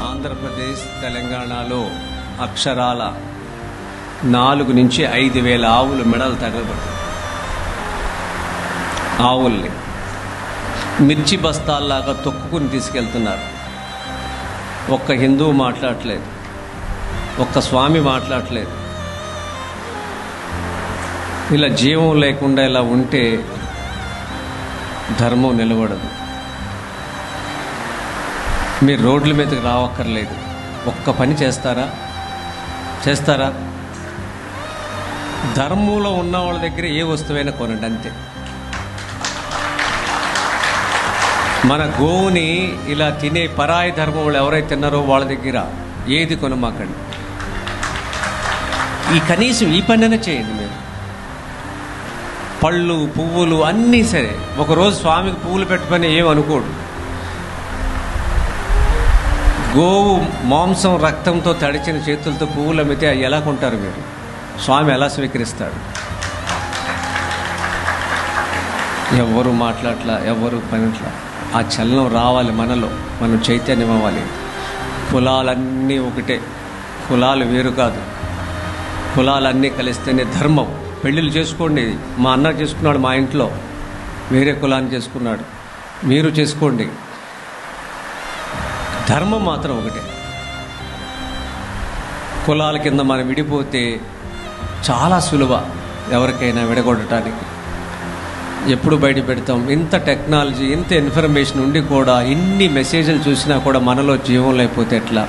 ఆంధ్రప్రదేశ్ తెలంగాణలో అక్షరాల 4 నుంచి 5 వేల ఆవులు మెడలు తగలబడ్డాయి. ఆవుల్ని మిర్చి బస్తాల్లాగా తొక్కుకుని తీసుకెళ్తున్నారు. ఒక్క హిందువు మాట్లాడట్లేదు, ఒక్క స్వామి మాట్లాడట్లేదు. ఇలా జీవం లేకుండా ఇలా ఉంటే ధర్మం నిలబడదు. మీరు రోడ్ల మీదకి రావక్కర్లేదు. ఒక్క పని చేస్తారా? ధర్మంలో ఉన్న వాళ్ళ దగ్గర ఏ వస్తువైనా కొనండి, అంతే. మన గోవుని ఇలా తినే పరాయి ధర్మం వాళ్ళు ఎవరైతే తిన్నారో వాళ్ళ దగ్గర ఏది కొనమాకండి. కనీసం ఈ పనైనా చేయండి. మీరు పళ్ళు పువ్వులు అన్నీ సరే, ఒకరోజు స్వామికి పువ్వులు పెట్టుకొని ఏమనుకోడు. గోవు మాంసం రక్తంతో తడిచిన చేతులతో పువ్వులు అమ్మితే అవి ఎలా కొంటారు మీరు? స్వామి ఎలా స్వీకరిస్తాడు? ఎవరు మాట్లాడట్లా, ఎవరు పనిట్లా. ఆ చలనం రావాలి మనలో, మనం చైతన్యం అవ్వాలి. కులాలన్నీ ఒకటే, కులాలు వేరు కాదు. కులాలన్నీ కలిస్తేనే ధర్మం. పెళ్ళిళ్ళు చేసుకోండి. మా అన్న చేసుకున్నాడు, మా ఇంట్లో వేరే కులాన్ని చేసుకున్నాడు, మీరు చేసుకోండి. ధర్మం మాత్రం ఒకటే. కులాల కింద మనం విడిపోతే చాలా సులువ ఎవరికైనా విడగొట్టడానికి. ఎప్పుడు బయట పెడతాం? ఇంత టెక్నాలజీ, ఇంత ఇన్ఫర్మేషన్ ఉండి కూడా, ఇన్ని మెసేజ్లు చూసినా కూడా మనలో జీవం లేకపోతే ఎట్లా?